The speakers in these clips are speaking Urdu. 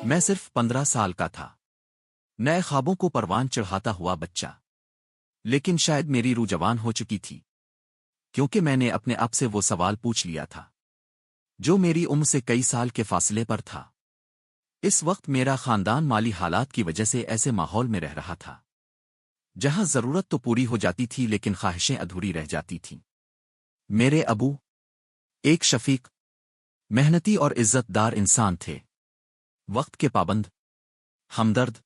میں صرف 15 سال کا تھا، نئے خوابوں کو پروان چڑھاتا ہوا بچہ۔ لیکن شاید میری روح جوان ہو چکی تھی، کیونکہ میں نے اپنے آپ سے وہ سوال پوچھ لیا تھا جو میری عمر سے کئی سال کے فاصلے پر تھا۔ اس وقت میرا خاندان مالی حالات کی وجہ سے ایسے ماحول میں رہ رہا تھا جہاں ضرورت تو پوری ہو جاتی تھی لیکن خواہشیں ادھوری رہ جاتی تھیں۔ میرے ابو ایک شفیق، محنتی اور عزت دار انسان تھے، وقت کے پابند، ہمدرد،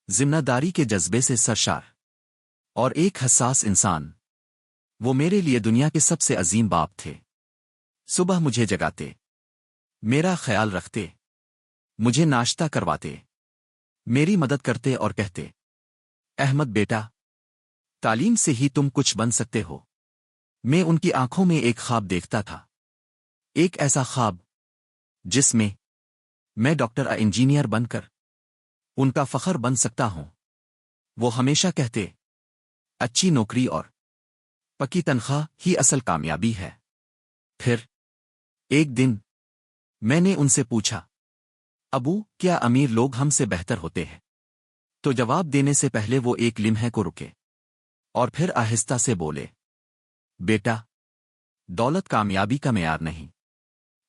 ذمہ داری کے جذبے سے سرشار اور ایک حساس انسان۔ وہ میرے لیے دنیا کے سب سے عظیم باپ تھے۔ صبح مجھے جگاتے، میرا خیال رکھتے، مجھے ناشتہ کرواتے، میری مدد کرتے اور کہتے، احمد بیٹا، تعلیم سے ہی تم کچھ بن سکتے ہو۔ میں ان کی آنکھوں میں ایک خواب دیکھتا تھا، ایک ایسا خواب جس میں ڈاکٹر یا انجینئر بن کر ان کا فخر بن سکتا ہوں۔ وہ ہمیشہ کہتے، اچھی نوکری اور پکی تنخواہ ہی اصل کامیابی ہے۔ پھر ایک دن میں نے ان سے پوچھا، ابو، کیا امیر لوگ ہم سے بہتر ہوتے ہیں؟ تو جواب دینے سے پہلے وہ ایک لمحے کو رکے اور پھر آہستہ سے بولے، بیٹا، دولت کامیابی کا معیار نہیں،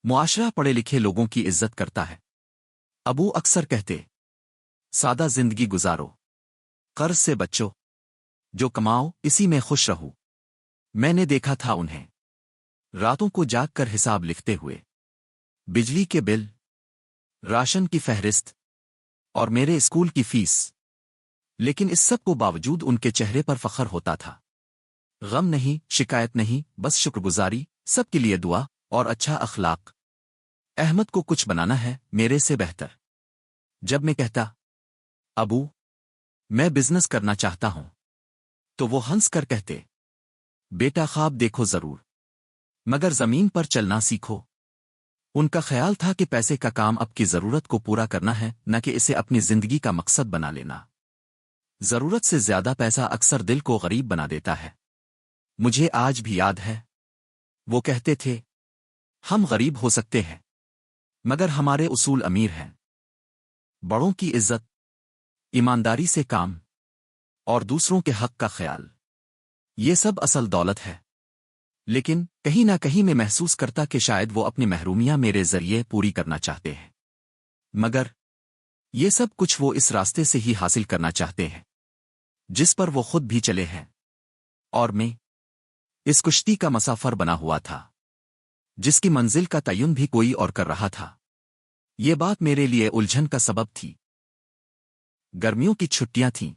معاشرہ پڑھے لکھے لوگوں کی عزت کرتا ہے۔ ابو اکثر کہتے، سادہ زندگی گزارو، قرض سے بچو، جو کماؤ اسی میں خوش رہو۔ میں نے دیکھا تھا انہیں راتوں کو جاگ کر حساب لکھتے ہوئے، بجلی کے بل، راشن کی فہرست اور میرے اسکول کی فیس، لیکن اس سب کو باوجود ان کے چہرے پر فخر ہوتا تھا۔ غم نہیں، شکایت نہیں، بس شکر گزاری، سب کے لیے دعا اور اچھا اخلاق۔ احمد کو کچھ بنانا ہے میرے سے بہتر۔ جب میں کہتا، ابو، میں بزنس کرنا چاہتا ہوں، تو وہ ہنس کر کہتے، بیٹا، خواب دیکھو ضرور، مگر زمین پر چلنا سیکھو۔ ان کا خیال تھا کہ پیسے کا کام اب کی ضرورت کو پورا کرنا ہے، نہ کہ اسے اپنی زندگی کا مقصد بنا لینا۔ ضرورت سے زیادہ پیسہ اکثر دل کو غریب بنا دیتا ہے۔ مجھے آج بھی یاد ہے، وہ کہتے تھے، ہم غریب ہو سکتے ہیں مگر ہمارے اصول امیر ہیں۔ بڑوں کی عزت، ایمانداری سے کام اور دوسروں کے حق کا خیال، یہ سب اصل دولت ہے۔ لیکن کہیں نہ کہیں میں محسوس کرتا کہ شاید وہ اپنی محرومیاں میرے ذریعے پوری کرنا چاہتے ہیں، مگر یہ سب کچھ وہ اس راستے سے ہی حاصل کرنا چاہتے ہیں جس پر وہ خود بھی چلے ہیں، اور میں اس کشتی کا مسافر بنا ہوا تھا جس کی منزل کا تعین بھی کوئی اور کر رہا تھا۔ یہ بات میرے لیے الجھن کا سبب تھی۔ گرمیوں کی چھٹیاں تھیں،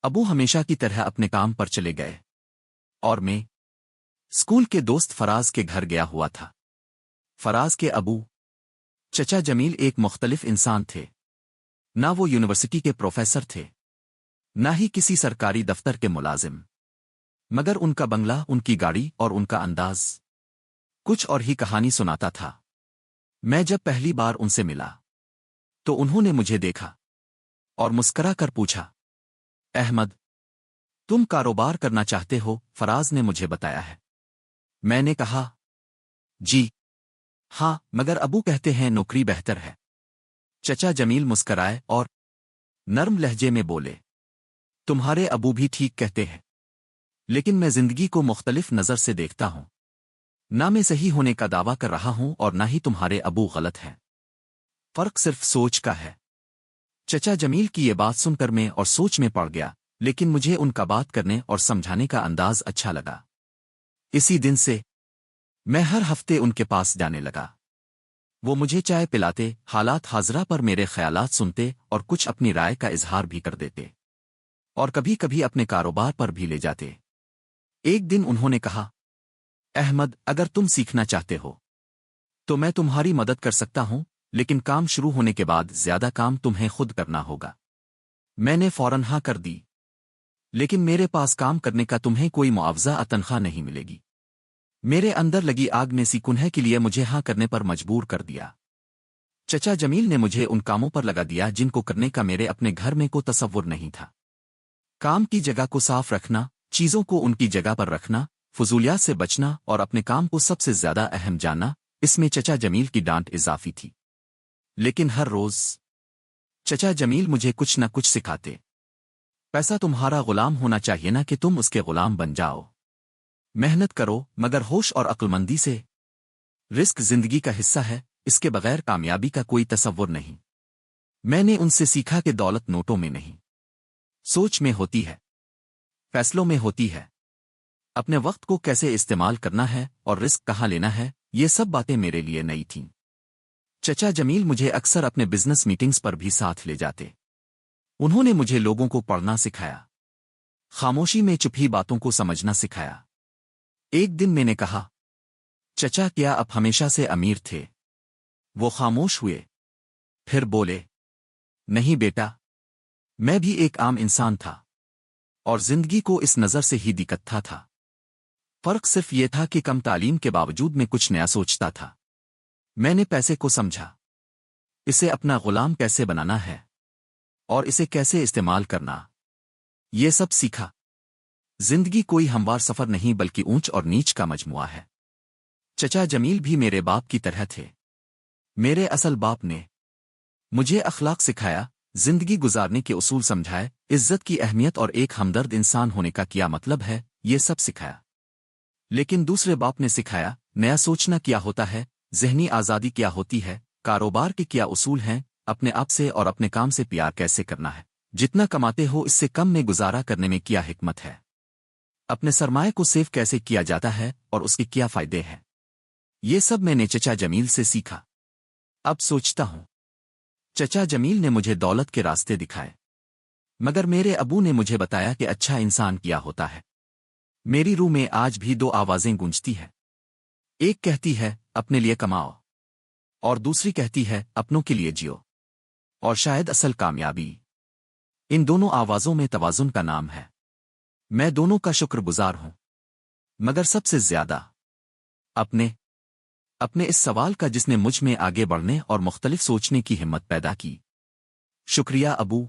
ابو ہمیشہ کی طرح اپنے کام پر چلے گئے اور میں اسکول کے دوست فراز کے گھر گیا ہوا تھا۔ فراز کے ابو چچا جمیل ایک مختلف انسان تھے، نہ وہ یونیورسٹی کے پروفیسر تھے، نہ ہی کسی سرکاری دفتر کے ملازم، مگر ان کا بنگلہ، ان کی گاڑی اور ان کا انداز کچھ اور ہی کہانی سناتا تھا۔ میں جب پہلی بار ان سے ملا تو انہوں نے مجھے دیکھا اور مسکرا کر پوچھا، احمد، تم کاروبار کرنا چاہتے ہو؟ فراز نے مجھے بتایا ہے۔ میں نے کہا، جی ہاں، مگر ابو کہتے ہیں نوکری بہتر ہے۔ چچا جمیل مسکرائے اور نرم لہجے میں بولے، تمہارے ابو بھی ٹھیک کہتے ہیں، لیکن میں زندگی کو مختلف نظر سے دیکھتا ہوں۔ نہ میں صحیح ہونے کا دعویٰ کر رہا ہوں اور نہ ہی تمہارے ابو غلط ہیں، فرق صرف سوچ کا ہے۔ چچا جمیل کی یہ بات سن کر میں اور سوچ میں پڑ گیا، لیکن مجھے ان کا بات کرنے اور سمجھانے کا انداز اچھا لگا۔ اسی دن سے میں ہر ہفتے ان کے پاس جانے لگا۔ وہ مجھے چائے پلاتے، حالات حاضرہ پر میرے خیالات سنتے اور کچھ اپنی رائے کا اظہار بھی کر دیتے، اور کبھی کبھی اپنے کاروبار پر بھی لے جاتے۔ ایک دن انہوں نے کہا، احمد، اگر تم سیکھنا چاہتے ہو تو میں تمہاری مدد کر سکتا ہوں، لیکن کام شروع ہونے کے بعد زیادہ کام تمہیں خود کرنا ہوگا۔ میں نے فوراً ہاں کر دی، لیکن میرے پاس کام کرنے کا تمہیں کوئی معاوضہ یا تنخواہ نہیں ملے گی۔ میرے اندر لگی آگ نے سی کنہیں کے لیے مجھے ہاں کرنے پر مجبور کر دیا۔ چچا جمیل نے مجھے ان کاموں پر لگا دیا جن کو کرنے کا میرے اپنے گھر میں کو تصور نہیں تھا۔ کام کی جگہ کو صاف رکھنا، چیزوں کو ان کی جگہ پر رکھنا، فضولیات سے بچنا اور اپنے کام کو سب سے زیادہ اہم جاننا، اس میں چچا جمیل کی ڈانٹ اضافی تھی۔ لیکن ہر روز چچا جمیل مجھے کچھ نہ کچھ سکھاتے۔ پیسہ تمہارا غلام ہونا چاہیے نہ کہ تم اس کے غلام بن جاؤ۔ محنت کرو مگر ہوش اور عقلمندی سے۔ رزق زندگی کا حصہ ہے، اس کے بغیر کامیابی کا کوئی تصور نہیں۔ میں نے ان سے سیکھا کہ دولت نوٹوں میں نہیں، سوچ میں ہوتی ہے، فیصلوں میں ہوتی ہے۔ اپنے وقت کو کیسے استعمال کرنا ہے اور رزق کہاں لینا ہے، یہ سب باتیں میرے لیے نئی تھیں۔ چچا جمیل مجھے اکثر اپنے بزنس میٹنگز پر بھی ساتھ لے جاتے۔ انہوں نے مجھے لوگوں کو پڑھنا سکھایا، خاموشی میں چپی باتوں کو سمجھنا سکھایا۔ ایک دن میں نے کہا، چچا کیا آپ ہمیشہ سے امیر تھے؟ وہ خاموش ہوئے، پھر بولے، نہیں بیٹا، میں بھی ایک عام انسان تھا، اور زندگی کو اس نظر سے ہی دکھتا تھا۔ فرق صرف یہ تھا کہ کم تعلیم کے باوجود میں کچھ نیا سوچتا تھا۔ میں نے پیسے کو سمجھا، اسے اپنا غلام کیسے بنانا ہے، اور اسے کیسے استعمال کرنا، یہ سب سیکھا۔ زندگی کوئی ہموار سفر نہیں بلکہ اونچ اور نیچ کا مجموعہ ہے۔ چچا جمیل بھی میرے باپ کی طرح تھے۔ میرے اصل باپ نے مجھے اخلاق سکھایا، زندگی گزارنے کے اصول سمجھائے، عزت کی اہمیت اور ایک ہمدرد انسان ہونے کا کیا مطلب ہے، یہ سب سکھایا۔ لیکن دوسرے باپ نے سکھایا، نیا سوچنا کیا ہوتا ہے، ذہنی آزادی کیا ہوتی ہے، کاروبار کے کیا اصول ہیں، اپنے آپ سے اور اپنے کام سے پیار کیسے کرنا ہے، جتنا کماتے ہو اس سے کم میں گزارا کرنے میں کیا حکمت ہے، اپنے سرمایہ کو سیو کیسے کیا جاتا ہے اور اس کے کیا فائدے ہیں، یہ سب میں نے چچا جمیل سے سیکھا۔ اب سوچتا ہوں، چچا جمیل نے مجھے دولت کے راستے دکھائے، مگر میرے ابو نے مجھے بتایا کہ اچھا انسان کیا ہوتا ہے۔ میری روح میں آج بھی دو آوازیں گونجتی ہیں، ایک کہتی ہے اپنے لیے کماؤ، اور دوسری کہتی ہے اپنوں کے لیے جیو۔ اور شاید اصل کامیابی ان دونوں آوازوں میں توازن کا نام ہے۔ میں دونوں کا شکر گزار ہوں، مگر سب سے زیادہ اپنے اس سوال کا جس نے مجھ میں آگے بڑھنے اور مختلف سوچنے کی ہمت پیدا کی۔ شکریہ ابو۔